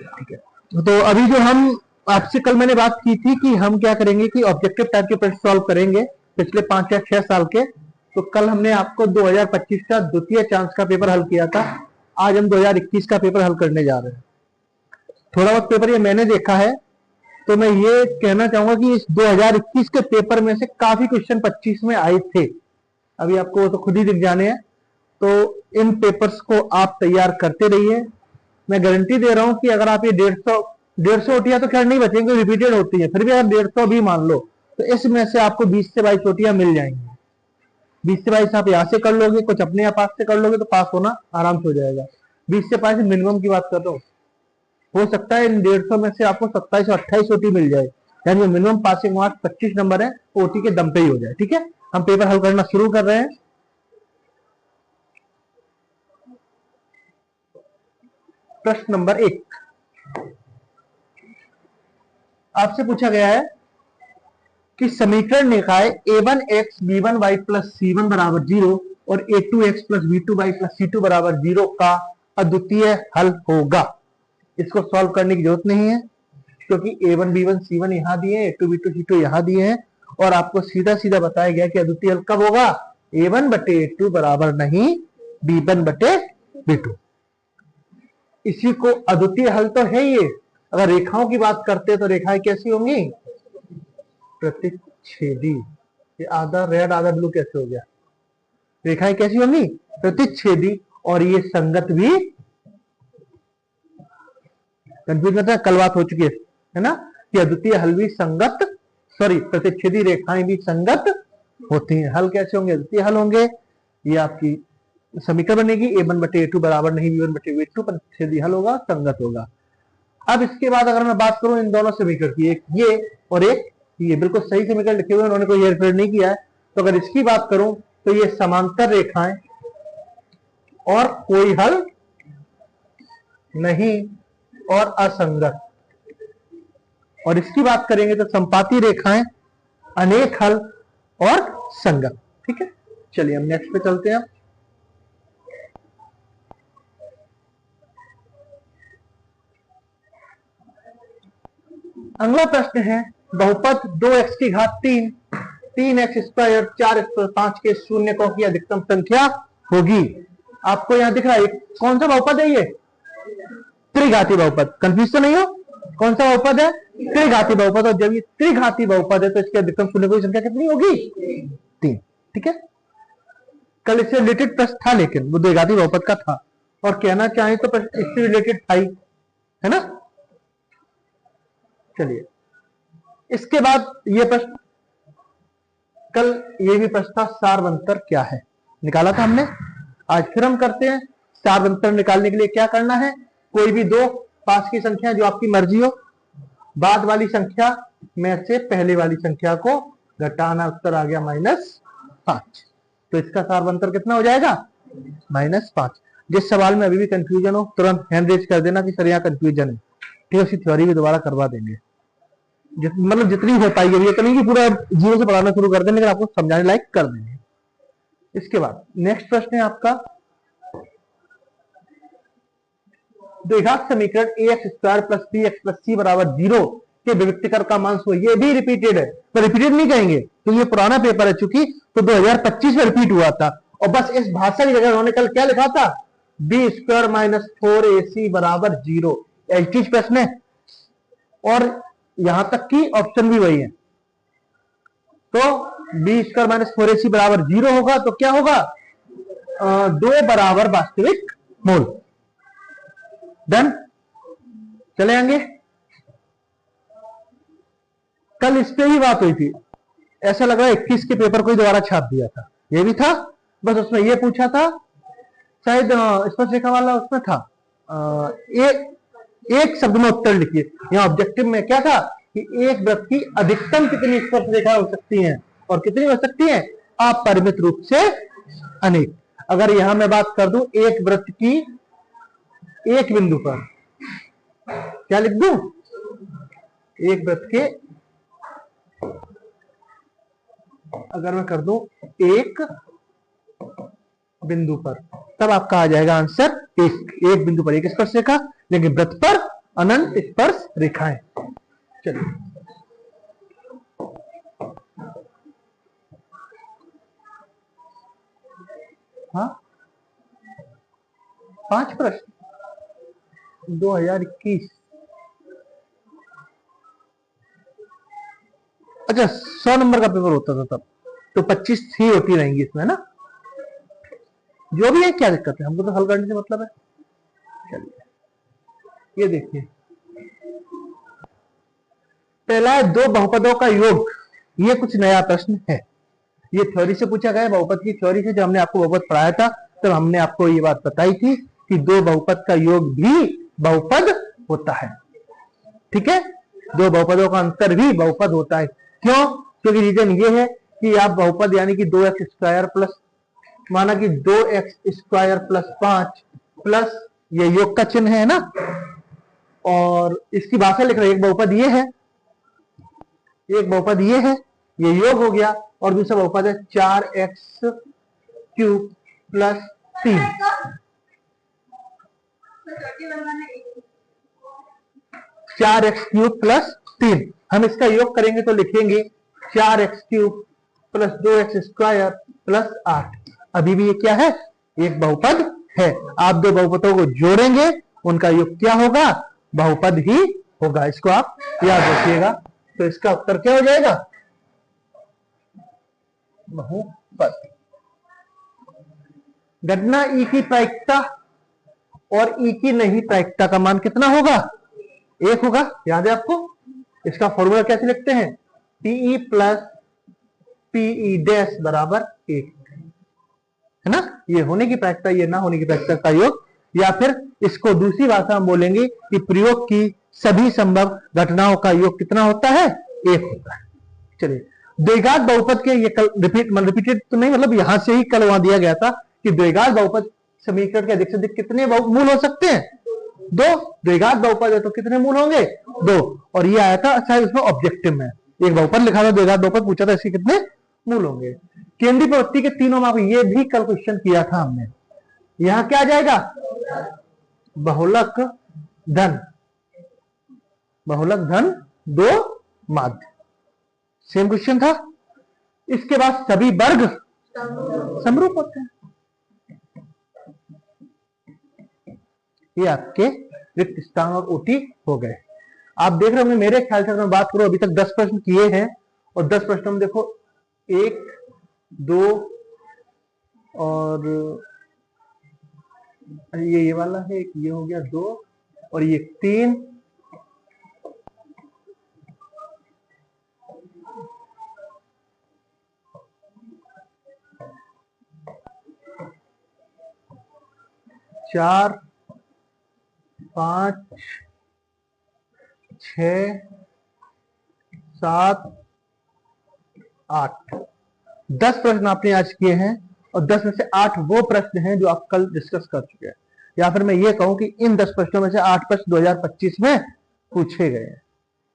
ठीक है, तो अभी जो हम आपसे कल मैंने बात की थी कि हम क्या करेंगे कि ऑब्जेक्टिव टाइप के प्रश्न सॉल्व करेंगे पिछले 5 या 6 साल के। तो कल हमने आपको 2025 का द्वितीय चांस का पेपर हल किया था। आज हम 2021 का पेपर हल करने जा रहे हैं। थोड़ा बहुत पेपर ये मैंने देखा है, तो मैं ये कहना चाहूंगा कि इस 2021 के पेपर में से काफी क्वेश्चन 25 में आए थे। अभी आपको तो खुद ही दिख जाने हैं। तो इन पेपर्स को आप तैयार करते रहिए। मैं गारंटी दे रहा हूं कि अगर आप ये 150 ओटियां तो खैर नहीं बचेंगे, रिपीटेड होती है, फिर भी अगर 150 भी मान लो तो इसमें से आपको 20 से 22 ओटियां मिल जाएंगी। 20 से 22 आप यहां से कर लोगे, कुछ अपने आप पास से कर लोगे तो पास होना आराम से हो जाएगा। 20 से 22 मिनिमम की बात कर रहा हूं। हो सकता है इन 150 में से आपको 27 और 28 ओटी मिल जाए, यानी मिनिमम पासिंग मार्क्स 25 नंबर है, ओटी के दम पे ही हो जाए। ठीक है, हम पेपर हल करना शुरू कर रहे हैं। प्रश्न नंबर 1 आपसे पूछा गया है कि समीकरण निकाय a1x b1y प्लस c1 बराबर 0 और a2x plus b2y plus c2 बराबर 0 का अद्वितीय हल होगा। इसको सॉल्व करने की जरूरत नहीं है, क्योंकि a1 b1 c1 यहां दिए हैं, a2 b2 c2 यहां दिए हैं, और आपको सीधा सीधा बताया गया कि अद्वितीय हल कब होगा, a1 बटे a2 बराबर नहीं b1 बटे b2। इसी को अद्वितीय हल तो है ये। अगर रेखाओं की बात करते हैं तो रेखाएं कैसी होंगी, प्रतिच्छेदी। ये आधा रेड आधा ब्लू कैसे हो गया, रेखाएं कैसी होंगी, प्रतिच्छेदी, और ये संगत भी। कंफ्यूज करते हैं, कल बात हो चुकी है ना, कि अद्वितीय हल भी संगत, सॉरी प्रतिच्छेदी रेखाएं भी संगत होती हैं। हल कैसे होंगे, अद्वितीय हल होंगे। ये आपकी समीकरण बनेगी a1 बटे a2 बराबर नहीं b1 बटे b2, प्रतिच्छेदी हल होगा, संगत होगा। अब इसके बाद अगर मैं बात करूं इन दोनों समीकरण की, एक ये और एक ये, बिल्कुल सही समीकरण लिखे हुए, उन्होंने कोई हेरफेर नहीं किया है। तो अगर इसकी बात करूं तो ये समांतर रेखाएं और कोई हल नहीं और असंगत, और इसकी बात करेंगे तो संपाती रेखाएं, अनेक हल और संगत। ठीक है, चलिए हम नेक्स्ट पे चलते हैं। अगला प्रश्न है, बहुपद 2x की घात 3, 3x स्क्वायर 4x 5 के शून्यकों की अधिकतम संख्या होगी। आपको यहां दिख रहा है कौन सा बहुपद है, ये त्रिघाती बहुपद। कंफ्यूज तो नहीं हो, कौन सा बहुपद है, त्रिघाती बहुपद। और जब ये त्रिघाती बहुपद है तो इसके अधिकतम शून्यकों की संख्या कितनी होगी, 3। ठीक है, कल इससे रिलेटेड प्रश्न था, लेकिन वो द्विघाती बहुपद का था, और कहना चाहें तो प्रश्न इससे रिलेटेड था ही, है ना। चलिए इसके बाद ये प्रश्न, कल ये भी प्रश्न था, सारवंतर क्या है, निकाला था हमने। आज फिर हम करते हैं। सारवंतर निकालने के लिए क्या करना है, कोई भी दो पास की संख्या जो आपकी मर्जी हो, बाद वाली संख्या में से पहले वाली संख्या को घटाना, उत्तर आ गया -5। तो इसका सारवंतर कितना हो जाएगा, -5। जिस सवाल में अभी भी कंफ्यूजन हो तुरंत हैंड रेज कर देना कि सर यहाँ कंफ्यूजन है, ठीक है, उसकी थ्योरी भी दोबारा करवा देंगे, मतलब जितनी हो पाएगी। ये तो नहीं कि पूरा जीरो से पढ़ाना शुरू कर दें, लेकिन आपको समझाने लायक कर देंगे। इसके बाद नेक्स्ट प्रश्न है आपका, द्विघात समीकरण ax square plus bx plus c बराबर 0 के विभक्तिकर का मान सो। ये भी रिपीटेड है, तो रिपीटेड नहीं कहेंगे तो ये पुराना पेपर है, चूंकि तो 2025 में रिपीट हुआ था। और बस इस भाषा की जगह उन्होंने कल क्या लिखा था, बी स्क्वायर माइनस 4ac बराबर 0। एच प्रश्न है, और यहां तक की ऑप्शन भी वही है। तो बी स्क्वायर माइनस 4ac बराबर 0 होगा, तो क्या होगा, 2 बराबर वास्तविक मूल। डन, चले आएंगे। कल इस पे ही बात हुई थी, ऐसा लग रहा है 21 के पेपर को ही दोबारा छाप दिया था, ये भी था, बस उसमें ये पूछा था, शायद स्पष्ट रेखा वाला उसमें था, एक शब्द में उत्तर लिखिए। यहां ऑब्जेक्टिव में क्या था कि एक वृत्त की अधिकतम कितनी स्पर्श रेखा हो सकती हैं, और कितनी हो सकती है, अपरिमित रूप से अनेक। अगर यहां मैं बात कर दूं एक वृत्त की एक बिंदु पर, क्या लिख दूं, एक वृत्त के, अगर मैं कर दूं एक बिंदु पर, तब आपका आ जाएगा आंसर एक बिंदु पर एक स्पर्श रेखा, लेकिन वृत्त पर अनंत स्पर्श रेखाएं। चलिए हाँ 5 प्रश्न 2021। अच्छा 100 नंबर का पेपर होता था तब, तो 25 ही होती रहेंगी इसमें ना, जो भी है क्या दिक्कत है, हमको तो हल करने से मतलब है। चलिए ये देखिए, पहला है दो बहुपदों का योग। ये कुछ नया प्रश्न है, ये थ्योरी से पूछा गया है, बहुपद की थ्योरी से। जब हमने आपको बहुपद पढ़ाया था तब हमने आपको ये बात बताई थी कि दो बहुपद का योग भी बहुपद होता है। ठीक है, दो बहुपदों का अंतर भी बहुपद होता है। क्यों? क्योंकि रीजन ये है कि आप बहुपद यानी कि 2x² प्लस, माना कि 2x² प्लस 5 प्लस ये योग का चिन्ह है ना, और इसकी भाषा लिख रहे हैं। एक बहुपद ये है, एक बहुपद ये है, ये योग हो गया, और दूसरा बहुपद है 4x³ प्लस 3। 4x³ प्लस 3, हम इसका योग करेंगे तो लिखेंगे 4x³ प्लस 2x² प्लस 8। अभी भी ये क्या है? एक बहुपद है। आप दो बहुपदों को जोड़ेंगे, उनका योग क्या होगा? बहुपद ही होगा। इसको आप याद रखिएगा। तो इसका उत्तर क्या हो जाएगा? बहुपद। घटना ई की प्रायिकता और ई की नहीं प्रायिकता का मान कितना होगा? 1 होगा। याद है आपको? इसका फॉर्मूला कैसे लिखते हैं? पीई प्लस पीई डैश बराबर 1, है ना। ये होने की प्रायिकता, ये ना होने की प्रायिकता का योग। या फिर इसको दूसरी भाषा में बोलेंगे कि प्रयोग की सभी संभव घटनाओं का योग कितना होता है? 1 होता है। चलिए, द्विघात बहुपद के, ये कल रिपीटेड तो नहीं, मतलब यहां से ही कल वहां दिया गया था कि द्विघात बहुपद समीकरण के अधिक से अधिक कितने मूल हो सकते हैं? 2। द्विघात बहुपद है तो कितने मूल होंगे? 2। और ये आया था, अच्छा इसमें ऑब्जेक्टिव में एक बहुपद लिखा था, द्विघात बहुपद पूछा था, इसके कितने मूल होंगे? केंद्रीय प्रवृत्ति के तीनों माप, ये भी कल क्वेश्चन किया था हमने। यहां क्या आ जाएगा? बहुलक धन, बहुलक धन 2 माध्य। सेम क्वेश्चन था। इसके बाद सभी वर्ग समरूप होते हैं। ये आपके रिक्त स्थान और ओटी हो गए। आप देख रहे होंगे, मेरे ख्याल से अगर मैं बात करूं, अभी तक 10 प्रश्न किए हैं, और 10 प्रश्नों में देखो 1 2 और ये वाला है, एक ये हो गया 2 और ये 3, चार 5 6 7 8 10 प्रश्न आपने आज किए हैं, और 10 में से 8 वो प्रश्न हैं जो आप कल डिस्कस कर चुके हैं। या फिर मैं ये कहूं कि इन 10 प्रश्नों में से 8 प्रश्न 2025 में पूछे गए हैं।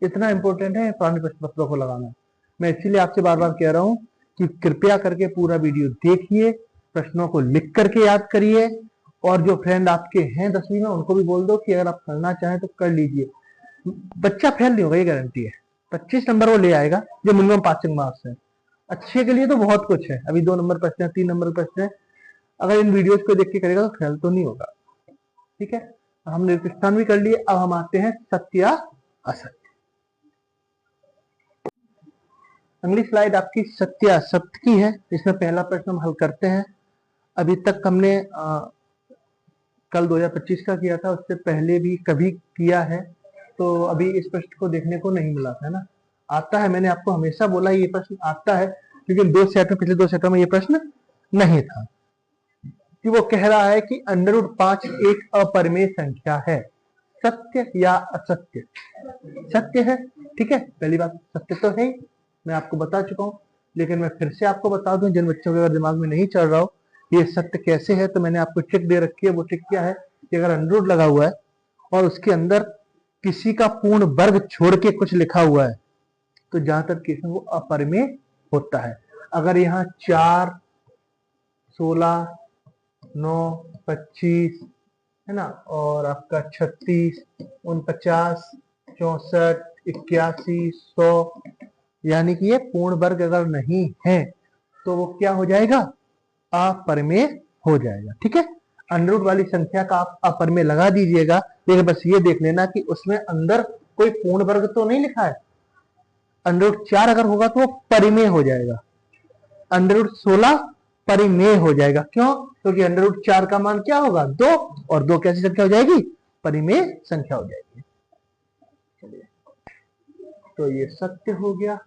इतना इंपॉर्टेंट है पुराने प्रश्न पत्रों को लगाना। मैं इसीलिए आपसे बार बार कह रहा हूं कि कृपया करके पूरा वीडियो देखिए, प्रश्नों को लिख करके याद करिए, और जो फ्रेंड आपके हैं 10वीं में उनको भी बोल दो कि अगर आप करना चाहें तो कर लीजिए। बच्चा फेल नहीं होगा, ये गारंटी है। 25 नंबर वो ले आएगा, जो मिनिमम पासिंग मार्क्स है। अच्छे के लिए तो बहुत कुछ है, अभी 2 नंबर प्रश्न है, 3 नंबर प्रश्न है। अगर इन वीडियोस को देख के करेगा तो फेल तो नहीं होगा। ठीक है, हमने निर्दिष्टान भी कर लिए। अब हम आते हैं सत्य या असत्य। अगली स्लाइड आपकी सत्य असत्य की है। इसमें पहला प्रश्न हम हल करते हैं। अभी तक हमने कल 2025 का किया था, उससे पहले भी कभी किया है, तो अभी इस प्रश्न को देखने को नहीं मिला था ना। आता है, मैंने आपको हमेशा बोला ये प्रश्न आता है, क्योंकि 2 सेट में, पिछले 2 सेटों में ये प्रश्न नहीं था। कि वो कह रहा है कि √5 एक अपरिमेय संख्या है, सत्य या असत्य? सत्य है। ठीक है, पहली बात सत्य तो है ही, मैं आपको बता चुका हूं, लेकिन मैं फिर से आपको बता दूं, जिन बच्चों के अगर दिमाग में नहीं चल रहा हो ये सत्य कैसे है, तो मैंने आपको ट्रिक दे रखी है। वो ट्रिक क्या है कि अगर √ लगा हुआ है और उसके अंदर किसी का पूर्ण वर्ग छोड़ के कुछ लिखा हुआ है, तो जहां तक केस में वो अपरिमेय होता है। अगर यहाँ 4 16 9 25 है ना, और आपका 36, 49, 64, 81, 100, यानी कि ये पूर्ण वर्ग अगर नहीं है तो वो क्या हो जाएगा, अपरिमेय हो जाएगा। ठीक है, अंडर रूट वाली संख्या का आप अपरिमेय लगा दीजिएगा, लेकिन बस ये देख लेना कि उसमें अंदर कोई पूर्ण वर्ग तो नहीं लिखा है। अंडर रूट 4 अगर होगा तो वो परिमेय हो जाएगा, अंडर रूट 16 परिमेय हो जाएगा। क्यों? क्योंकि अंडर रूट 4 का मान क्या होगा, 2, और 2 कैसी संख्या हो जाएगी, परिमेय संख्या हो जाएगी। तो ये सत्य हो गया।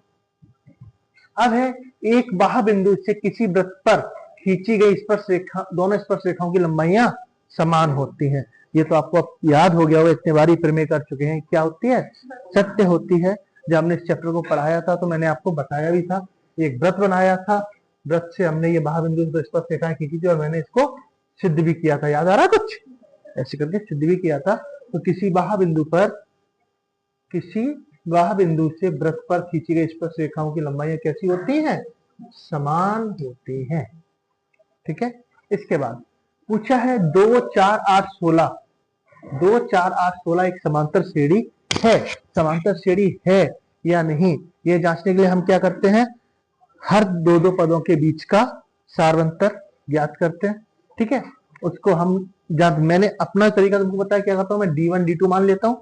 अब है एक बाह्य बिंदु से किसी वृत्त पर खींची गई स्पर्श रेखा, दोनों स्पर्श रेखाओं की लंबाइयां समान होती हैं। ये तो आपको याद हो गया होगा, इतने बार ही प्रमेय कर चुके हैं। क्या होती है, सत्य होती है। जब हमने इस चैप्टर को पढ़ाया था तो मैंने आपको बताया भी था, एक वृत्त बनाया था, वृत्त से हमने ये बाह्य बिंदु से स्पर्श रेखाएं खींची थी और मैंने इसको सिद्ध भी किया था। याद आ रहा है कुछ, ऐसे करके सिद्ध भी किया था। तो किसी बाह्य बिंदु से वृत्त पर खींची गई स्पर्श रेखाओं की लंबाइयां कैसी होती हैं, समान होती हैं। ठीक है, इसके बाद पूछा है 2, 4, 8, 16, 2, 4, 8, 16 एक समांतर श्रेणी है, समांतर श्रेणी है या नहीं, ये जांचने के लिए हम क्या करते हैं, हर दो पदों के बीच का सारवंतर ज्ञात करते हैं। ठीक है, उसको हम मैंने अपना तरीका तुमको बताया, क्या करता हूं मैं, D1 D2 मान लेता हूं।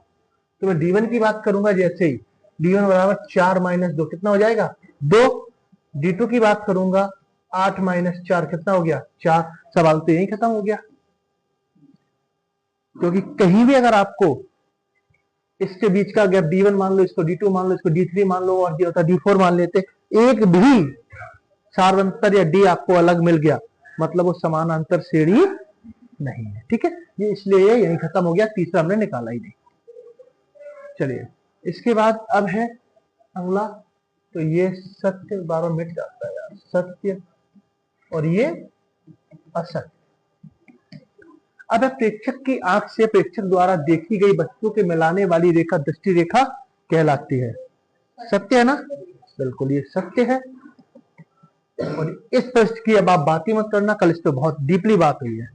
तो मैं D1 की बात करूंगा, जैसे ही D1 बराबर 4 - 2 कितना हो जाएगा, 2। D2 की बात करूंगा, 8 - 4 कितना हो गया, 4। सवाल तो यही खत्म हो गया। क्योंकि कहीं भी अगर आपको इसके बीच का गैप D1 मान लो, इसको D2 मान लो, इसको D3 मान लो, और ये होता D4 मान लेते, एक भी सारवंतर या D आपको अलग मिल गया, मतलब वो समानांतर श्रेणी नहीं है। ठीक है, ये इसलिए यही खत्म हो गया, तीसरा हमने निकाला ही नहीं। चलिए, इसके बाद अब है अगला, तो ये सत्य बार बार मिट जाता है यार, सत्य और ये असत्य। अब प्रेक्षक की आंख से प्रेक्षक द्वारा देखी गई वस्तु के मिलाने वाली रेखा दृष्टि रेखा कहलाती है। सत्य है ना, बिल्कुल ये सत्य है। और इस प्रश्न की अब आप बात ही मत करना, कल इस पर बहुत डीपली बात हुई है।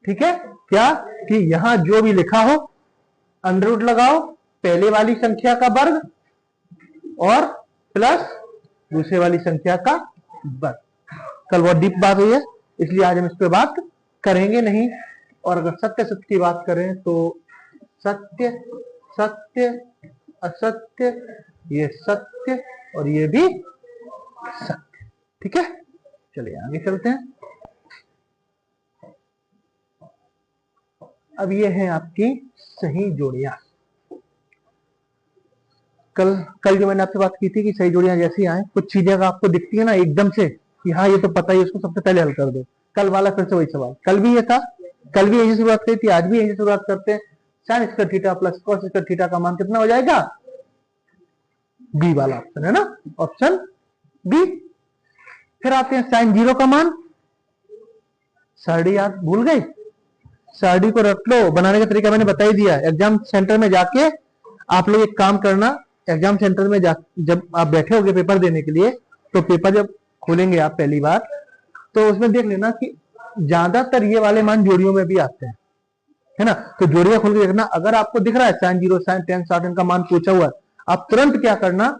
ठीक है, क्या कि यहां जो भी लिखा हो अंडर रूट लगाओ, पहले वाली संख्या का वर्ग और प्लस दूसरे वाली संख्या का वर्ग। कल बहुत डीप बात हुई है, इसलिए आज हम इस पर बात करेंगे नहीं। और अगर सत्य सत्य की बात करें तो सत्य, सत्य, असत्य, ये सत्य और ये भी सत्य। ठीक है, चलिए आगे चलते हैं। अब ये है आपकी सही जोड़ियां। कल जो मैंने आपसे बात की थी कि सही जोड़ियां जैसी आए, कुछ चीजें अगर आपको दिखती है ना एकदम से कि हाँ ये तो पता ही, उसको सबसे पहले हल कर दो। कल वाला फिर से वही सवाल, कल भी ये था, कल भी यही शुरुआत करी थी, आज भी यही शुरुआत करते हैं। Sine square theta plus cos square theta का मान कितना हो जाएगा, बी वाला ऑप्शन है ना, ऑप्शन बी। फिर आते हैं साइन 0 का मान, सरडी याद भूल गई, सरडी को रख लो, बनाने का तरीका मैंने बता ही दिया। एग्जाम सेंटर में जाके आप लोग एक काम करना, एग्जाम सेंटर में जब आप बैठे होगे पेपर देने के लिए, तो पेपर जब खोलेंगे आप पहली बार, तो उसमें देख लेना कि ज्यादातर ये वाले मान जोड़ियों में भी आते हैं, है ना। तो जोड़ियां खोल के देखना, अगर आपको दिख रहा है साइन 0, साइन 10, साइन का मान पूछा हुआ है, आप तुरंत क्या करना,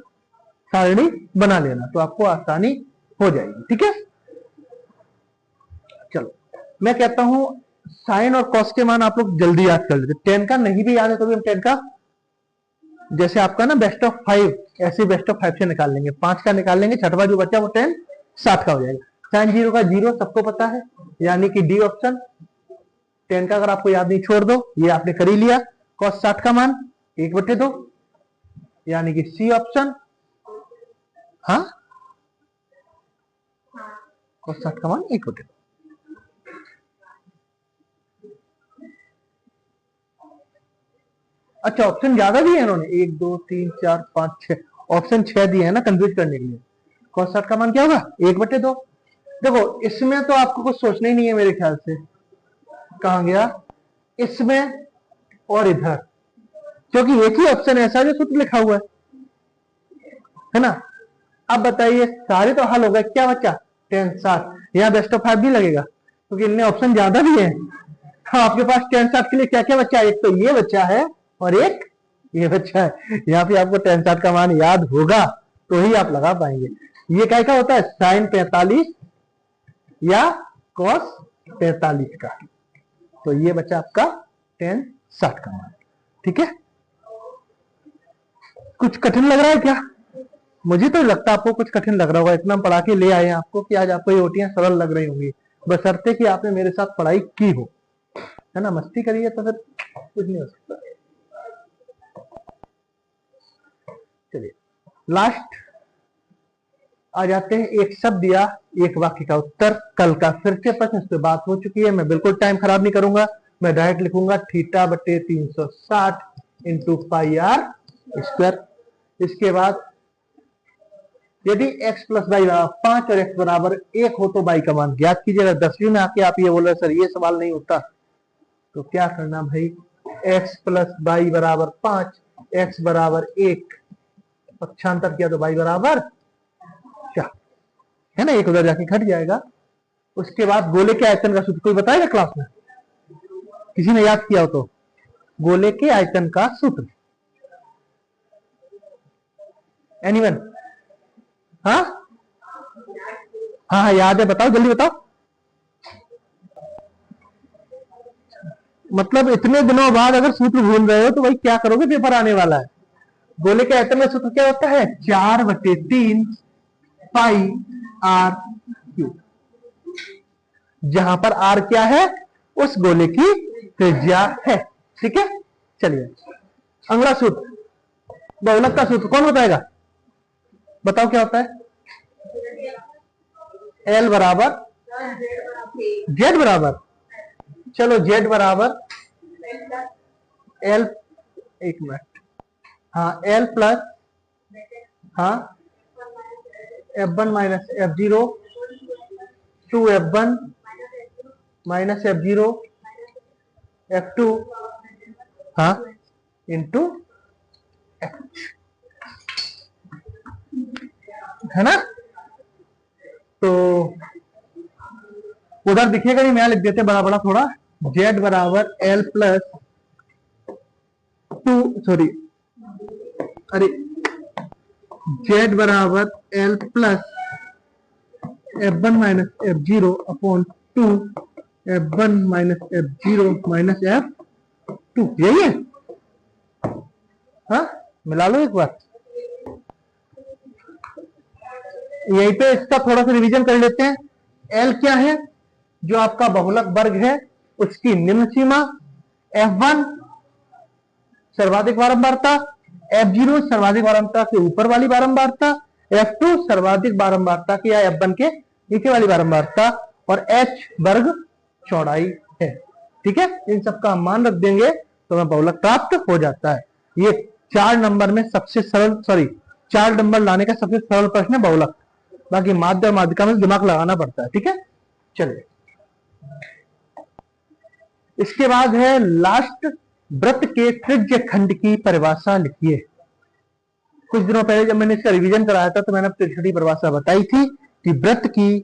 सारणी बना लेना, तो आपको आसानी हो जाएगी। ठीक है, चलो मैं कहता हूं साइन और कॉस के मान आप लोग जल्दी याद कर लेते। 10 का नहीं भी याद है तो भी हम 10 का, जैसे आपका ना बेस्ट ऑफ 5, ऐसे बेस्ट ऑफ 5 से निकाल लेंगे, 5 का निकाल लेंगे, छठवा जो बचा वो 10, 7 का हो जाएगा। साइन 0 का 0 सबको पता है, यानी कि डी ऑप्शन। 10 का अगर आपको याद नहीं, छोड़ दो, ये आपने कर ही लिया। कॉस 60 का मान 1/2, यानी कि सी ऑप्शन। हाँ, कॉस 60 का मान 1/2। अच्छा, ऑप्शन ज्यादा दिए इन्होंने, 1 2 3 4 5 6 ऑप्शन 6 दिए हैं ना कंफ्यूज करने के लिए। कॉस 60 का मान क्या होगा, 1/2। देखो इसमें तो आपको कुछ सोचना ही नहीं है मेरे ख्याल से। कहां गया, इसमें और इधर, क्योंकि एक ही ऑप्शन ऐसा जो सूत्र लिखा हुआ है ना। अब बताइए, सारे तो हल हो गए, क्या बचा, 10 7। यहाँ बेस्ट ऑफ 5 भी लगेगा क्योंकि इनमें ऑप्शन ज्यादा भी है। हाँ, आपके पास टेन साठ के लिए क्या क्या बच्चा है? एक तो ये बच्चा है और एक ये बच्चा है। यहाँ पे आपको टेन साठ का मान याद होगा तो ही आप लगा पाएंगे। ये क्या क्या होता है? साइन 45 या कॉस 45 का। तो ये बच्चा आपका टेन 60 का मान। ठीक है, कुछ कठिन लग रहा है क्या? मुझे तो लगता है आपको कुछ कठिन लग रहा होगा। इतना हम पढ़ा के ले आए हैं आपको कि आज आपको ये ओटियां सरल लग रही होंगी, बशर्ते कि आपने मेरे साथ पढ़ाई की हो, है ना। मस्ती करिए तो फिर कुछ नहीं हो सकता। चलिए लास्ट आ जाते हैं। एक शब्द या एक वाक्य का उत्तर। कल का फिर से प्रश्न, इस पर बात हो चुकी है। मैं बिल्कुल टाइम खराब नहीं करूंगा, मैं डायरेक्ट लिखूंगा थीटा बटे 360 इंटू पाई आर स्क्वायर। इसके बाद यदि x प्लस वाई बराबर 5 और x बराबर 1 हो तो y का मान ज्ञात कीजिएगा। 10वीं में आके आप ये बोल रहे सर ये सवाल नहीं होता, तो क्या करना भाई? x प्लस वाई बराबर 5, x बराबर 1, पक्षांतर किया तो y बराबर 4, है ना। एक उधर जाके घट जाएगा। उसके बाद गोले के आयतन का सूत्र कोई बताएगा क्लास में? किसी ने याद किया हो तो गोले के आयतन का सूत्र? एनीवन? हाँ हाँ याद है, बताओ जल्दी बताओ। मतलब इतने दिनों बाद अगर सूत्र भूल रहे हो तो भाई क्या करोगे, पेपर आने वाला है। गोले के आयतन में सूत्र क्या होता है? 4/3 पाई आर क्यूब। जहां पर आर क्या है? उस गोले की त्रिज्या है। ठीक है, चलिए अगला सूत्र, बहुलक का सूत्र कौन बताएगा? बताओ क्या होता है? एल बराबर जेड बराबर, चलो जेड बराबर एल, एक मिनट, हाँ एल प्लस, हाँ F1 minus F0 2F1 minus F0 F2 हाँ इंटू H, है ना। तो उधर दिखेगा नहीं, मैं लिख देते बड़ा बड़ा थोड़ा। z बराबर एल प्लस 2, सॉरी अरे z बराबर L plus F1 minus F0 upon 2 F1 minus F0 minus F2, यही है। हाँ मिला लो एक बार, यहीं पे इसका थोड़ा सा रिवीजन कर लेते हैं। L क्या है? जो आपका बहुलक वर्ग है उसकी निम्न सीमा, F1 सर्वाधिक बारंबारता, F0 सर्वाधिक बारंबारता के ऊपर वाली बारंबारता, F2 सर्वाधिक बारंबारता की या F1 के नीचे वाली बारंबारता, और H वर्ग चौड़ाई है। ठीक है, इन सब का मान रख देंगे तो हमें बहुलक प्राप्त हो जाता है। ये 4 नंबर में सबसे सरल, सॉरी 4 नंबर लाने का सबसे सरल प्रश्न है बहुलक। बाकी माध्य और माध्यिका में दिमाग लगाना पड़ता है। ठीक है, चलिए इसके बाद है लास्ट, वृत्त के त्रिज्य खंड की परिभाषा लिखिए। कुछ दिनों पहले जब मैंने इसका रिवीजन कराया था तो मैंने छोटी परिभाषा बताई थी कि वृत्त की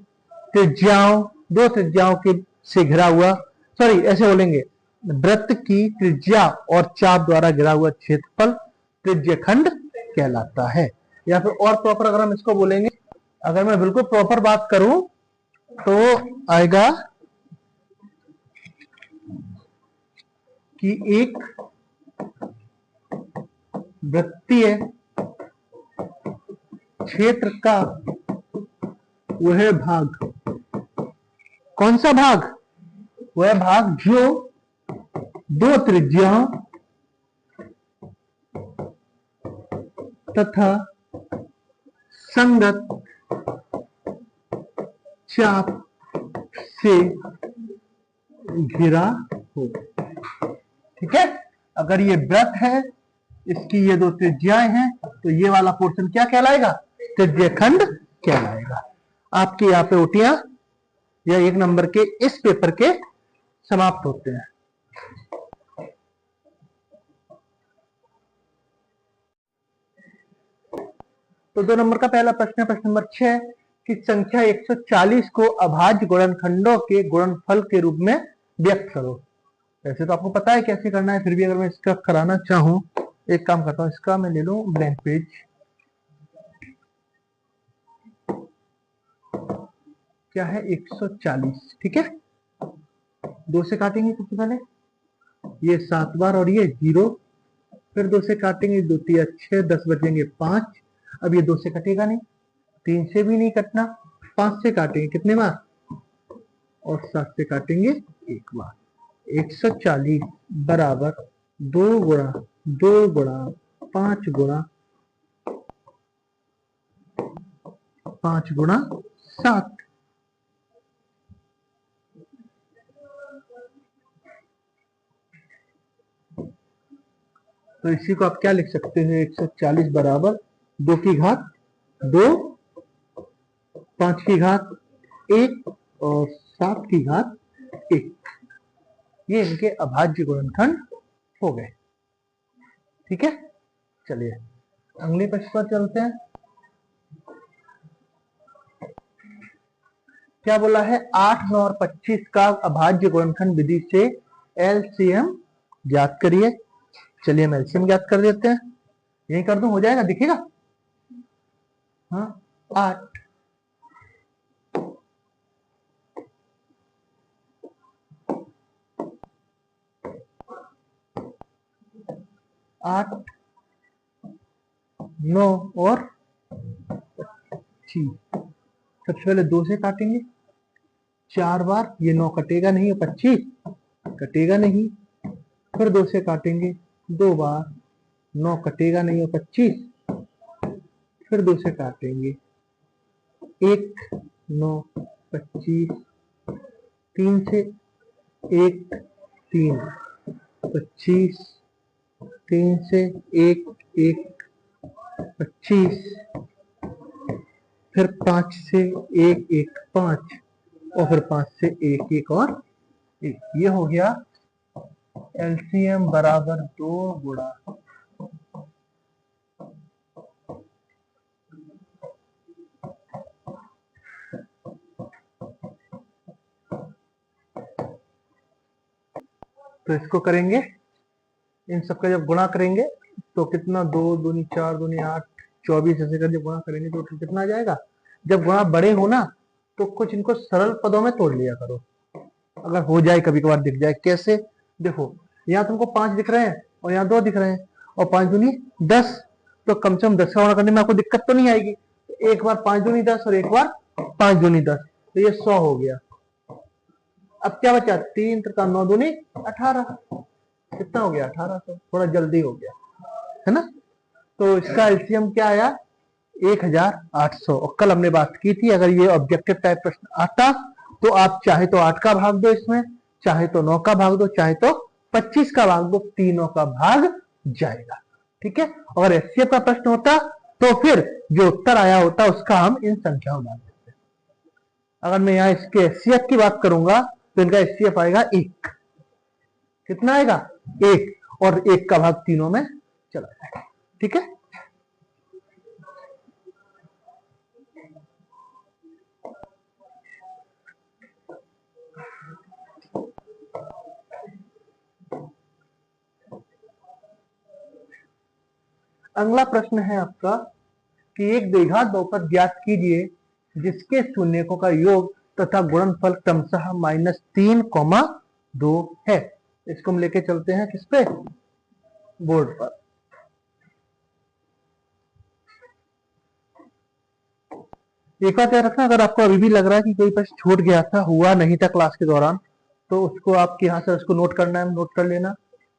त्रिज्याओं, दो त्रिज्याओं के से घिरा हुआ, सॉरी ऐसे बोलेंगे, वृत्त की त्रिज्या और चाप द्वारा घिरा हुआ क्षेत्रफल त्रिज्य खंड कहलाता है। या फिर और प्रॉपर अगर हम इसको बोलेंगे, अगर मैं बिल्कुल प्रॉपर बात करूं तो आएगा कि एक वृत्तीय क्षेत्र का वह भाग, कौन सा भाग? वह भाग जो दो त्रिज्याओं तथा संगत चाप से घिरा हो। ठीक है, अगर ये वृत्त है, इसकी ये दो त्रिज्याएं हैं, तो ये वाला पोर्शन क्या कहलाएगा? त्रिज्य खंड कहलाएगा। आपके यहाँ पे ओटियां या 1 नंबर के इस पेपर के समाप्त होते हैं। तो 2 नंबर का पहला प्रश्न है, प्रश्न नंबर 6 कि संख्या 140 को अभाज्य गुणनखंडों के गुणनफल के रूप में व्यक्त करो। ऐसे तो आपको पता है कैसे करना है, फिर भी अगर मैं इसका कराना चाहूँ, एक काम करता हूँ, इसका मैं ले लूँ ब्लैंक पेज। क्या है 140, ठीक है। 2 से काटेंगे सबसे पहले, ये 7 बार और ये 0, फिर 2 से काटेंगे, 2 3 6, 10 बचेंगे 5। अब ये 2 से कटेगा नहीं, 3 से भी नहीं कटना, 5 से काटेंगे कितने बार, और 7 से काटेंगे एक बार। 140 बराबर 2 गुणा 2 गुणा 5 गुणा 5 गुणा 7। तो इसी को आप क्या लिख सकते हैं, 140 बराबर 2 की घात 2, 5 की घात 1 और 7 की घात 1। ये इनके अभाज्य गुणनखंड हो गए, ठीक है। चलिए अगले प्रश्न पर चलते हैं। क्या बोला है, 8, 9 और 25 का अभाज्य गुणनखंड विधि से एलसीएम ज्ञात करिए। चलिए हम एलसीएम ज्ञात कर देते हैं, यही कर दूं, हो जाएगा, दिखेगा। हाँ 8 8 9 और 25। सबसे पहले 2 से काटेंगे 4 बार, ये 9 कटेगा नहीं, 25 कटेगा नहीं। फिर 2 से काटेंगे 2 बार, 9 कटेगा नहीं और 25। फिर 2 से काटेंगे 1 9 25, 3 से 1 3 25, 3 से 1 1 25, फिर 5 से 1 1 5, और फिर 5 से 1 1 और 1। ये हो गया एलसीएम बराबर 2 गुणा 2। तो इसको करेंगे, इन सबका जब गुणा करेंगे तो कितना, 2 दूनी 4 दूनी 8 24, ऐसे कर जब गुणा करेंगे तो कितना आ जाएगा। जब गुणा बड़े हो ना तो कुछ इनको सरल पदों में तोड़ लिया करो, अगर हो जाए कभी कभार दिख जाए। कैसे, देखो यहाँ तुमको 5 दिख रहे हैं और यहाँ 2 दिख रहे हैं, और 5 दूनी 10, तो कम से कम 10 का गुणा करने में आपको दिक्कत तो नहीं आएगी। एक बार 5 दूनी 10 और एक बार 5 दूनी 10, तो ये 100 हो गया। अब क्या बचा, 3 3 9 दूनी 18, कितना हो गया 1800, थोड़ा जल्दी हो गया है ना। तो इसका एलसीएम क्या आया, 1800। और कल हमने बात की थी, अगर ये ऑब्जेक्टिव टाइप प्रश्न आता तो आप चाहे तो 8 का भाग दो इसमें, चाहे तो 9 का भाग दो, चाहे तो 25 का भाग दो, तीनों का भाग जाएगा, ठीक है। अगर एचसीएफ का प्रश्न होता तो फिर जो उत्तर आया होता उसका हम इन संख्याओं में डाल देते। अगर मैं यहाँ इसके एचसीएफ की बात करूंगा तो इनका एचसीएफ आएगा 1। कितना आएगा, 1, और 1 का भाग तीनों में चला जाएगा, ठीक है। अगला प्रश्न है आपका कि एक द्विघात बहुपद ज्ञात कीजिए जिसके शून्यकों का योग तथा गुणनफल क्रमशः -3, 2 है। इसको हम लेके चलते हैं किस पे, बोर्ड पर। एक बात याद रखना, अगर आपको अभी भी लग रहा है कि कोई प्रश्न छूट गया था, हुआ नहीं था क्लास के दौरान, तो उसको आप यहाँ से उसको नोट करना है, नोट कर लेना।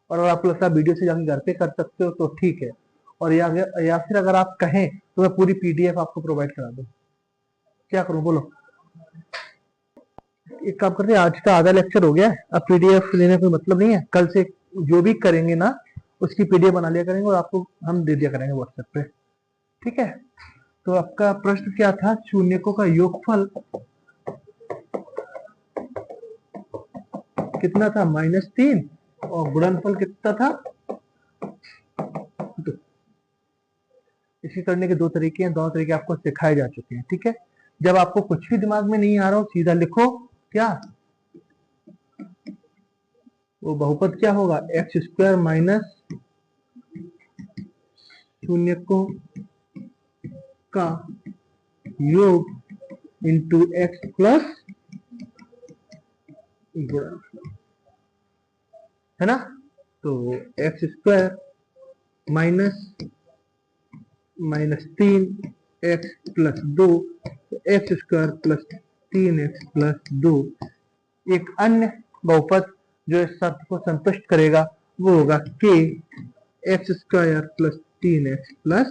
और अगर आपको लगता है वीडियो से जाके घर पे कर सकते हो तो ठीक है, और या फिर अगर आप कहें तो मैं पूरी पीडीएफ आपको प्रोवाइड करा दूं। क्या करूं बोलो, एक काम करते हैं, आज का आधा लेक्चर हो गया है, अब पीडीएफ लेने का कोई मतलब नहीं है। कल से जो भी करेंगे ना उसकी पीडीएफ बना लिया करेंगे और आपको हम दे दिया करेंगे व्हाट्सएप पे, ठीक है। तो आपका प्रश्न क्या था, शून्यकों का योगफल कितना था, -3, और गुणनफल कितना था 2। इसी करने के 2 तरीके हैं, दोनों तरीके आपको सिखाए जा चुके हैं, ठीक है। जब आपको कुछ भी दिमाग में नहीं आ रहा हो, सीधा लिखो क्या, वो बहुपद क्या होगा, एक्स स्क्वायर माइनस शून्य को का योग इंटू एक्स प्लस है ना। तो x square minus 3 x plus 2, x square plus 3 x plus 2। एक अन्य बहुपद जो इस शर्त को संतुष्ट करेगा वो होगा के x square plus 3 x plus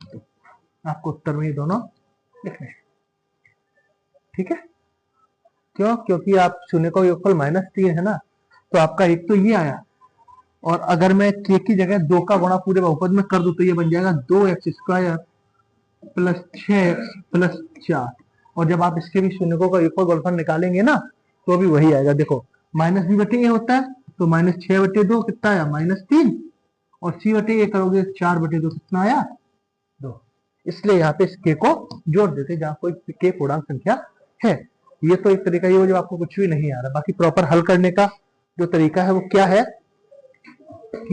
2। आपको उत्तर में ये दोनों लिखने हैं, ठीक है। क्यों? क्योंकि आप शून्य का योगफल -3 है ना, तो आपका एक तो ये आया, और अगर मैं के की जगह 2 का गुणा पूरे बहुपद में कर दूं तो ये बन जाएगा 2x square plus 6x plus 4। और जब आप इसके भी शून्यकों का योगफल गुणनफल निकालेंगे ना तो भी वही आएगा। देखो -b/a होता है तो -6/2 कितना आया, -3, और c/a करोगे 4/2 कितना आया, 2। इसलिए यहाँ पे इस के को जोड़ देते जहां कोई के पूर्णांक संख्या है। ये तो एक तरीका ये हो जब आपको कुछ भी नहीं आ रहा। बाकी प्रॉपर हल करने का जो तरीका है वो क्या है,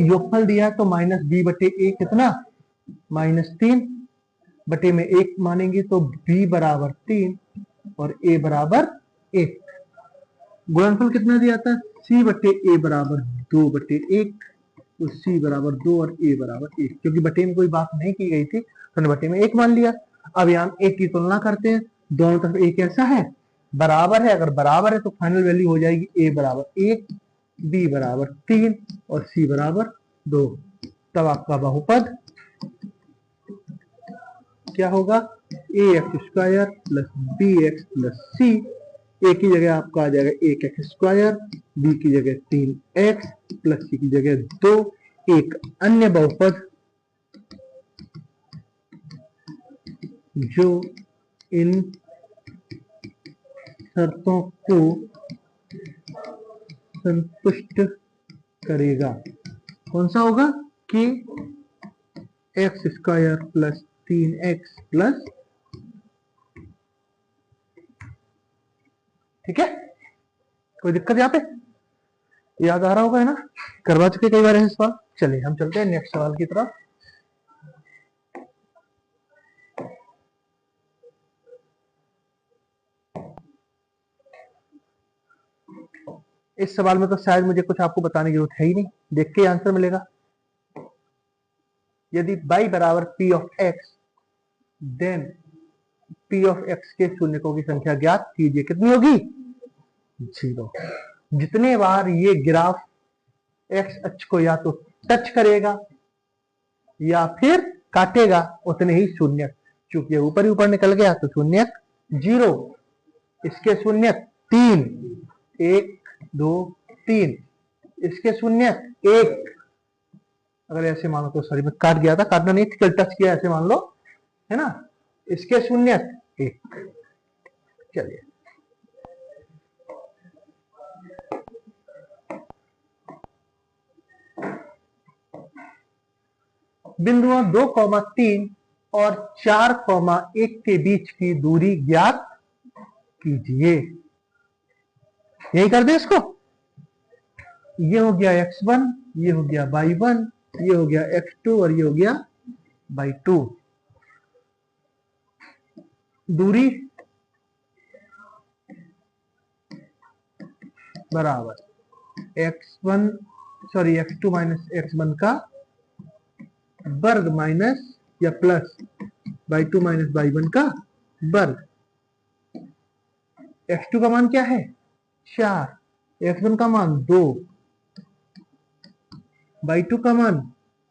योगफल दिया है तो -b/a कितना, -3 बटे में 1 मानेंगे तो b बराबर 3 और a बराबर 1। गुणनफल कितना दिया था, c/a बराबर 2/1, तो c बराबर 2 और a बराबर 1। क्योंकि बटे में कोई बात नहीं की गई थी तो बटे में 1 मान लिया। अब यहाँ 1 की तुलना करते हैं, दोनों तरफ a कैसा है, बराबर है। अगर बराबर है तो फाइनल वैल्यू हो जाएगी a बराबर 1, b बराबर 3 और c बराबर 2। तब आपका बहुपद क्या होगा, ax square plus bx plus c। a की जगह आपका आ जाएगा 1x स्क्वायर, b की जगह 3x प्लस c की जगह 2। एक अन्य बहुपद जो इन शर्तों को संतुष्ट करेगा कौन सा होगा, कि x square plus 3x plus, ठीक है। कोई दिक्कत यहाँ पे, याद आ रहा होगा है ना, करवा चुके कई बार ऐसे सवाल। चलिए हम चलते हैं नेक्स्ट सवाल की तरफ। इस सवाल में तो शायद मुझे कुछ आपको बताने की जरूरत है ही नहीं, देख के आंसर मिलेगा। यदि y बराबर p of x, then p of x के शून्यकों की संख्या ज्ञात कीजिए। कितनी होगी, 0। जितने बार ये ग्राफ x अक्ष को या तो टच करेगा या फिर काटेगा उतने ही शून्य। चूंकि ऊपर ही ऊपर निकल गया तो शून्य 0, इसके शून्य 3, 1 2 3, इसके शून्य 1। अगर ऐसे मानो तो सॉरी मैं काट गया था, काटना नहीं, टच किया ऐसे मान लो, है ना। इसके शून्य 1। चलिए बिंदुओं 2,3 और 4,1 के बीच की दूरी ज्ञात कीजिए। यही कर दे इसको, ये हो गया x1, ये हो गया y1, ये हो गया x2 और ये हो गया y2। दूरी बराबर x2 माइनस x1 का वर्ग माइनस या प्लस y2 माइनस y1 का वर्ग। x2 का मान क्या है, 4, x1 का मान 2, y2 का मान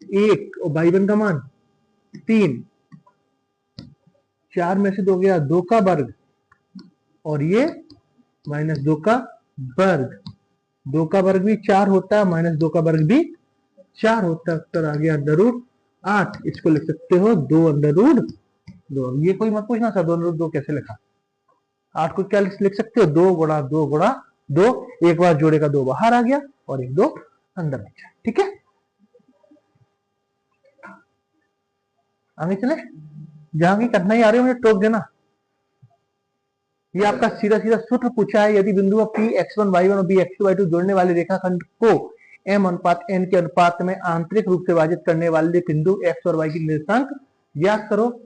1 और y1 का मान 3। 4 में से 2 गया 2 का वर्ग और ये -2 का वर्ग। 2 का वर्ग भी 4 होता है, -2 का वर्ग भी 4 होता है। उत्तर आ गया √8। इसको लिख सकते हो 2√2। ये कोई मत पूछना सर 2√2 कैसे लिखा। 8 को क्या लिख सकते हो, 2 गुणा 2 गुणा 2। एक बार जोड़ेगा 2 बाहर आ गया और 1 2 अंदर बचा, ठीक है। आगे चले, जहां की कठिनाई आ रही है मुझे टोक देना। ये आपका सीधा सीधा सूत्र पूछा है, यदि बिंदु P x1 y1 और B x2 y2 जोड़ने वाले रेखाखंड को m अनुपात n के अनुपात में आंतरिक रूप से विभाजित करने वाले बिंदु x और y की निर्देशांक ज्ञात करो।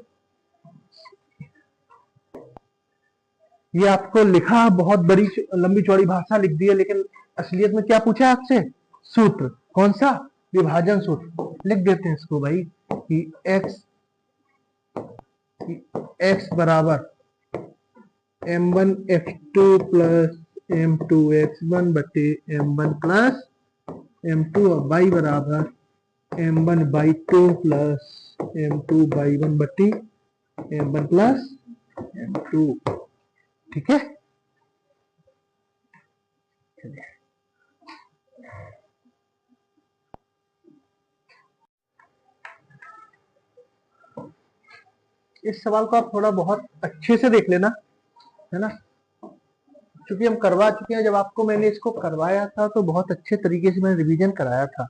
ये आपको लिखा बहुत बड़ी लंबी चौड़ी भाषा लिख दी है, लेकिन असलियत में क्या पूछा है आपसे? सूत्र। कौन सा? विभाजन सूत्र। लिख देते हैं इसको भाई कि x बराबर m1 x2 plus m2 x1 बटे m1 प्लस m2 और y बराबर m1 y2 plus m2 y1 बटे m1 प्लस m2। ठीक है, इस सवाल को आप थोड़ा बहुत अच्छे से देख लेना, है ना, क्योंकि हम करवा चुके हैं। जब आपको मैंने इसको करवाया था तो बहुत अच्छे तरीके से मैंने रिवीजन कराया था,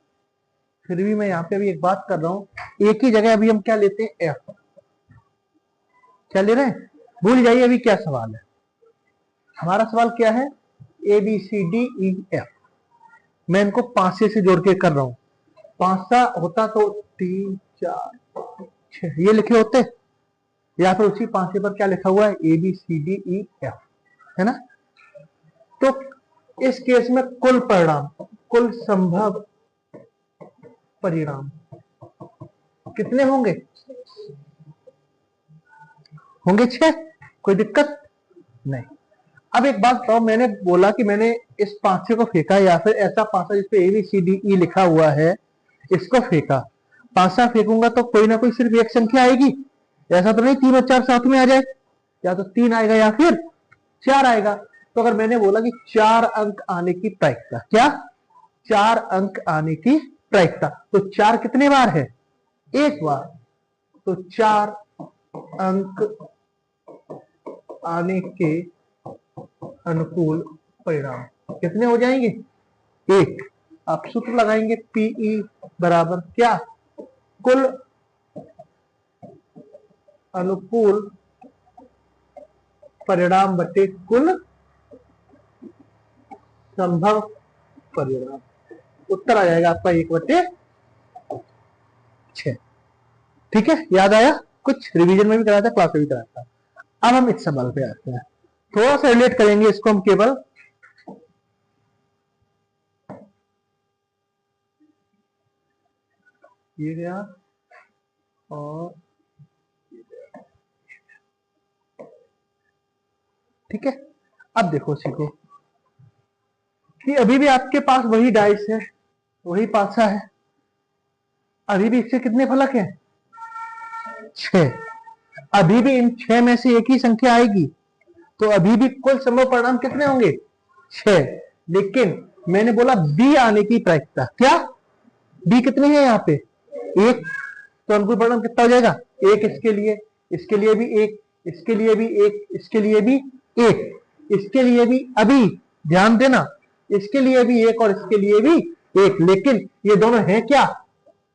फिर भी मैं यहाँ पे अभी एक बात कर रहा हूँ, एक ही जगह अभी हम क्या लेते हैं? एफ। क्या ले रहे हैं? भूल जाइए अभी क्या सवाल है। हमारा सवाल क्या है? A B C D E F. मैं इनको पांचे से जोड़ के कर रहा हूँ। पांचा होता तो 3 4 6 ये लिखे होते, या फिर उसी पांचे पर क्या लिखा हुआ है? A B C D E F, है ना। तो इस केस में कुल परिणाम, कुल संभव परिणाम कितने होंगे? होंगे 6। कोई दिक्कत नहीं। अब एक बात बताओ, मैंने बोला कि मैंने इस पांचे को फेंका, या फिर ऐसा पांचा जिसपे ए बी सी डी ई लिखा हुआ है इसको फेंका। पांचा फेंकूंगा तो कोई ना कोई सिर्फ एक संख्या आएगी, ऐसा तो नहीं 3 और 4 साथ में आ जाए। या तो 3 आएगा या फिर 4 आएगा। तो अगर मैंने बोला कि 4 अंक आने की प्रायिकता, क्या 4 अंक आने की प्रायिकता, तो 4 कितने बार है? एक बार। तो 4 अंक आने के अनुकूल परिणाम कितने हो जाएंगे? 1। आप सूत्र लगाएंगे पीई बराबर क्या? कुल अनुकूल परिणाम बटे कुल संभव परिणाम। उत्तर आ जाएगा आपका 1/6। ठीक है, याद आया? कुछ रिवीजन में भी कराया था, क्लास में भी कराया था। अब हम इस सवाल पे आते हैं, थोड़ा सा रिलेट करेंगे इसको हम केवल। ये गया और ठीक है। अब देखो सीखो कि अभी भी आपके पास वही डाइस है, वही पासा है, अभी भी इससे कितने फलक है? 6। अभी भी इन 6 में से एक ही संख्या आएगी, तो अभी भी कुल संभव परिणाम कितने होंगे? 6। लेकिन मैंने बोला बी आने की प्रायिकता, क्या बी कितनी है यहाँ पे? 1। तो अनुकूल परिणाम कितना हो जाएगा? 1 इसके लिए, इसके लिए भी 1, इसके लिए भी 1, इसके लिए भी 1, इसके लिए भी, अभी ध्यान देना, इसके लिए भी 1 और इसके लिए भी 1। लेकिन ये दोनों हैं क्या?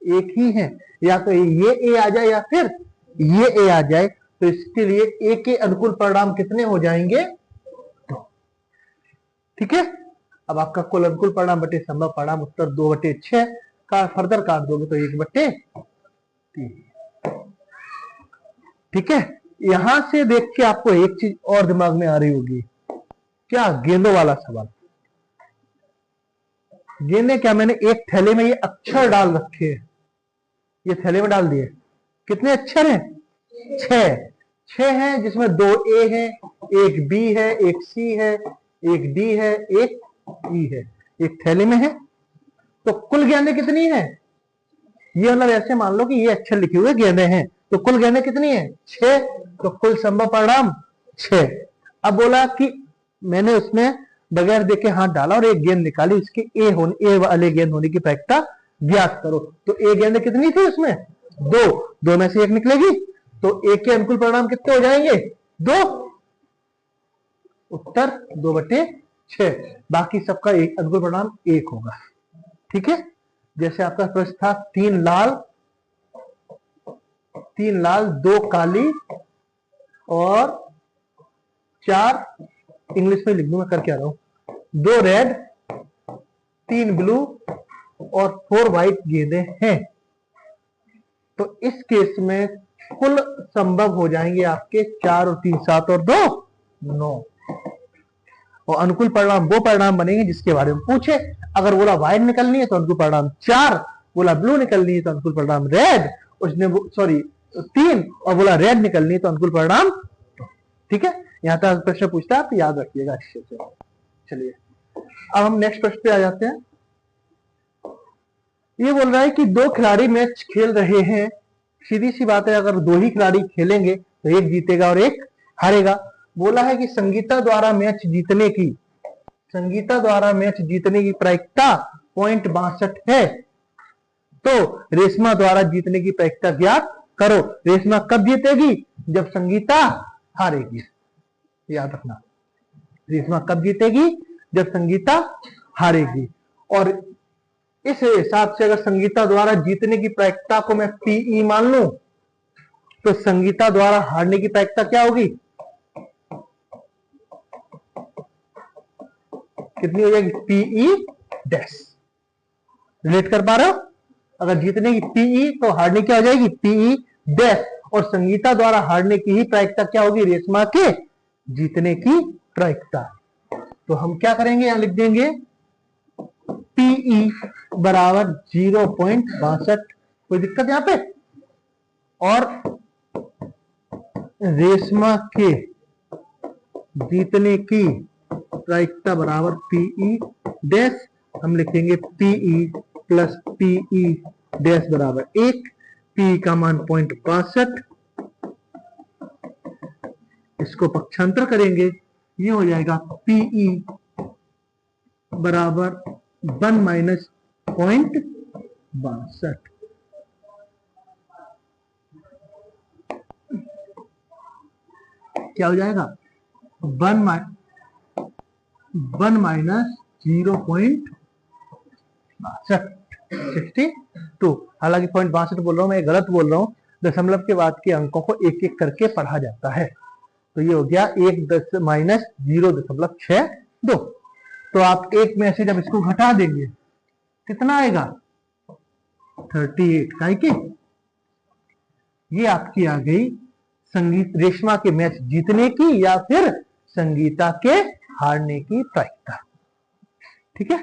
एक ही हैं। या तो ये ए आ जाए या फिर ये ए आ जाए, तो इसके लिए ए के अनुकूल परिणाम कितने हो जाएंगे? 2। ठीक है। अब आपका कुल अनुकूल परिणाम बटे संभव परिणाम, उत्तर 2/6 का फर्दर काट दोगे तो 1/3। ठीक है। यहां से देख के आपको एक चीज और दिमाग में आ रही होगी, क्या? गेंदों वाला सवाल। गेंदे क्या? मैंने एक थैले में ये अक्षर डाल रखे हैं, ये थैले में डाल दिए। कितने अक्षर हैं? 6 हैं, जिसमें 2 ए है, एक बी है, एक सी है, एक डी है, एक ई है, एक थैले में है। तो कुल गेंदें कितनी है? ये मतलब ऐसे मान लो कि ये अक्षर लिखे हुए गेंदें हैं, तो कुल गेंदें कितनी है? 6। तो कुल संभव परिणाम 6। अब बोला कि मैंने उसमें बगैर देखे हाथ डाला और एक गेंद निकाली, इसकी ए वाले गेंद होने की प्रायिकता ज्ञात करो। तो ए गेंद कितनी थी उसमें? 2 में से 1 निकलेगी, तो ए के अनुकूल परिणाम कितने हो जाएंगे? 2। उत्तर 2/6। बाकी सबका एक अनुकूल परिणाम 1 होगा। ठीक है। जैसे आपका प्रश्न था 3 लाल 2 काली और 4, इंग्लिश में लिख दूं मैं, कर क्या रहा हूं, 2 रेड 3 ब्लू और 4 व्हाइट गेंदे हैं, तो इस केस में कुल संभव हो जाएंगे आपके 4 और 3 7 और 2 9। और अनुकूल परिणाम वो परिणाम बनेंगे जिसके बारे में पूछे। अगर बोला व्हाइट निकलनी है तो अनुकूल परिणाम 4, बोला ब्लू निकलनी है तो अनुकूल परिणाम रेड, उसने सॉरी 3, और बोला रेड निकलनी है तो अनुकूल परिणाम। ठीक है, यहां तक प्रश्न पूछता है, आप याद रखिएगा अच्छे से। चलिए अब हम नेक्स्ट प्रश्न पे आ जाते हैं। ये बोल रहा है कि 2 खिलाड़ी मैच खेल रहे हैं, सीधी सी बात है, अगर 2 ही खिलाड़ी खेलेंगे तो एक जीतेगा और एक हारेगा। बोला है कि संगीता द्वारा मैच जीतने की प्रायिकता 0.62 है, तो रेशमा द्वारा जीतने की प्रायिकता ज्ञात करो। रेशमा कब जीतेगी? जब संगीता हारेगी। याद रखना, रेशमा कब जीतेगी? जब संगीता हारेगी। और इस हिसाब से अगर संगीता द्वारा जीतने की प्रायिकता को मैं पीई मान लूं, तो संगीता द्वारा हारने की प्रायिकता क्या होगी? कितनी हो जाएगी? PE dash. रिलेट कर पा रहे हो? अगर जीतने की पीई तो हारने क्या हो जाएगी? PE dash. और संगीता द्वारा हारने की ही प्रायिकता क्या होगी? रेशमा के जीतने की प्रायिकता। तो हम क्या करेंगे? यहां लिख देंगे पीई बराबर 0.62। कोई दिक्कत यहां पे? और रेशमा के जीतने की प्रायिकता बराबर पीई डैश। हम लिखेंगे पीई प्लस पीई डैश बराबर 1। पी का मान 0.62, इसको पक्षांतर करेंगे, ये हो जाएगा पीई बराबर 1 माइनस 0.62। क्या हो जाएगा? 1 माइनस 0.62। हालांकि 0.62 बोल रहा हूं मैं, गलत बोल रहा हूं। दशमलव के बाद के अंकों को एक एक करके पढ़ा जाता है। तो ये हो गया 1 माइनस 0.62। तो आप एक में से जब इसको घटा देंगे कितना आएगा? 38। काहे की ये आपकी आ गई रेशमा के मैच जीतने की या फिर संगीता के हारने की प्रायिकता। ठीक है,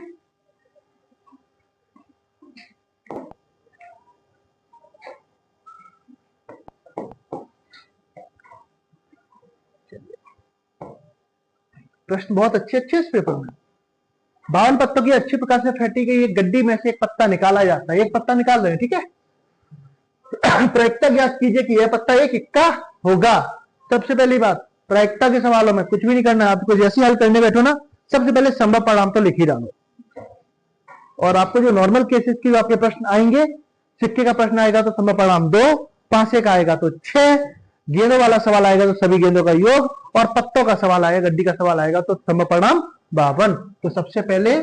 प्रश्न बहुत अच्छे अच्छे इस पेपर में। 52 पत्तों की अच्छी प्रकार से फेंटी गई एक गड्डी में से एक पत्ता निकाला जाता है। एक पत्ता निकाल रहे हैं, ठीक है। प्रायिकता ज्ञात कीजिए कि यह पत्ता एक इक्का होगा। सबसे पहली बात, प्रायिकता के सवालों में कुछ भी नहीं करना है आपको। जैसे हल करने बैठो ना, सबसे पहले संभव परिणाम तो लिख ही डालो। और आपको जो नॉर्मल केसेस की आपके प्रश्न आएंगे, सिक्के का प्रश्न आएगा तो संभव परिणाम 2, पांसे का आएगा तो 6, गेंदों वाला सवाल आएगा तो सभी गेंदों का योग, और पत्तों का सवाल आएगा, गड्डी का सवाल आएगा तो संभव परिणाम 52। तो सबसे पहले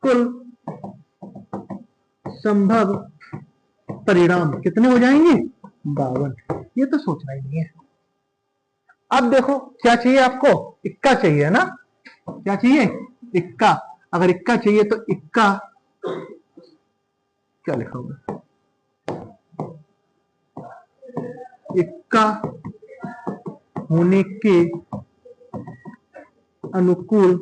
कुल संभव परिणाम कितने हो जाएंगे? 52। ये तो सोचना ही नहीं है। अब देखो क्या चाहिए आपको? इक्का चाहिए ना? क्या चाहिए? इक्का। अगर इक्का चाहिए तो इक्का क्या लिखोगे? इक्का होने के अनुकूल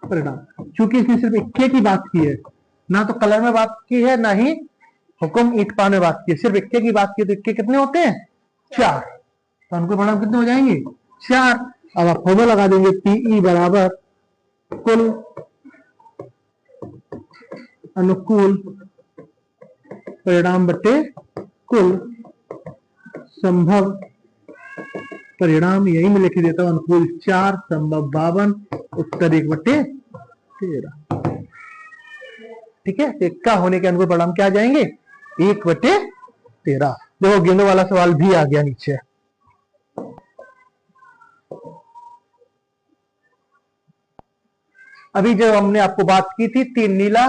परिणाम। क्योंकि इसमें सिर्फ इक्के की बात की है, ना तो कलर में बात की है, ना ही हुक्म ईट पान में बात की है, सिर्फ इक्के की बात की। तो इक्के कितने होते हैं? 4। तो अनुकूल परिणाम कितने हो जाएंगे? 4। अब आप फॉर्मूला लगा देंगे, पीई बराबर कुल अनुकूल परिणाम बटे कुल संभव परिणाम। यही मैं लिख देता हूं, अनुकूल 4, संभव 52, उत्तर 1/13। ठीक है, इक्का होने के अनुकूल परिणाम क्या आ जाएंगे? 1/13। देखो गेंदों वाला सवाल भी आ गया नीचे। अभी जो हमने आपको बात की थी 3 नीला,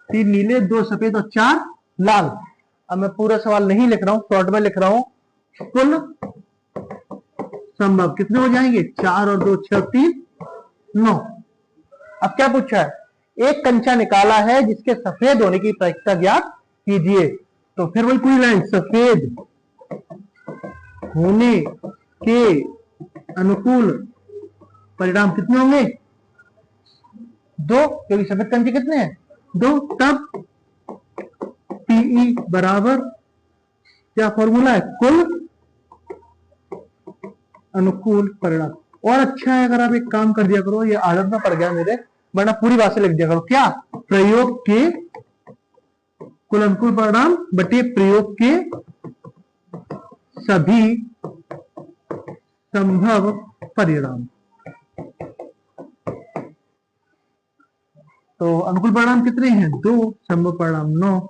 3 नीले, 2 सफेद और 4 लाल। अब मैं पूरा सवाल नहीं लिख रहा हूं, शॉर्ट में लिख रहा हूं। कुल संभव कितने हो जाएंगे? 4 और 2 6 3 9। अब क्या पूछा है, एक कंचा निकाला है जिसके सफेद होने की प्रायिकता ज्ञात कीजिए। तो फिर वही पूरी लाइन, सफेद होने के अनुकूल परिणाम कितने होंगे, 2, क्योंकि सफेद कंचे कितने हैं, 2। तब पीई बराबर क्या फॉर्मूला है, कुल अनुकूल परिणाम। और अच्छा है अगर आप एक काम कर दिया करो, ये आदत में पड़ गया मेरे, वरना पूरी बात से लिख दिया करो, क्या, प्रयोग के कुल अनुकूल परिणाम बटे प्रयोग के सभी संभव परिणाम। तो अनुकूल परिणाम कितने हैं, 2, संभव परिणाम 9।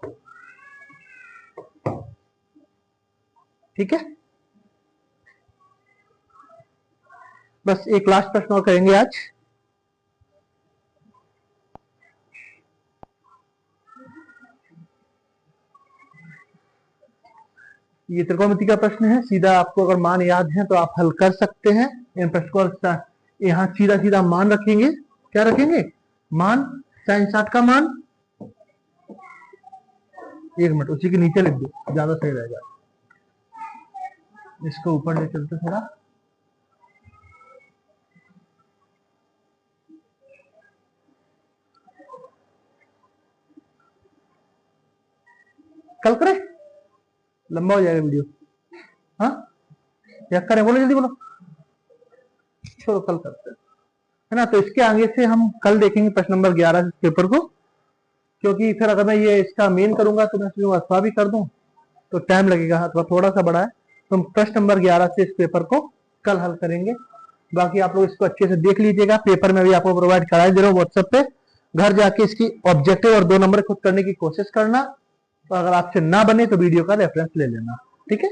ठीक है, बस एक लास्ट प्रश्न और करेंगे आज। ये त्रिकोणमिति का प्रश्न है, सीधा आपको अगर मान याद है तो आप हल कर सकते हैं इन प्रश्न को। यहाँ सीधा सीधा मान रखेंगे, क्या रखेंगे, मान, sin 60 का मान, 1 मिनट उसी के नीचे लिख दो, ज्यादा सही रहेगा। इसको ऊपर ले चलते थोड़ा, कल करें, लंबा हो जाएगा वीडियो। हाँ, क्या करें, बोलो जल्दी बोलो, छोड़ो कल करते हैं, है ना। तो इसके आगे से हम कल देखेंगे प्रश्न नंबर 11 पेपर को, क्योंकि फिर अगर मैं ये इसका मेन करूंगा तो मैं सोचूंगा अथवा भी कर दूं तो टाइम लगेगा, अथवा थोड़ा सा बड़ा है। तो हम प्रश्न नंबर 11 से इस पेपर को कल हल करेंगे। बाकी आप लोग इसको अच्छे से देख लीजिएगा, पेपर में भी आपको प्रोवाइड कराए दे रहा हूँ व्हाट्सएप पे, घर जाके इसकी ऑब्जेक्टिव और 2 नंबर खुद करने की कोशिश करना। तो अगर आपसे ना बने तो वीडियो का रेफरेंस ले लेना, ठीक है।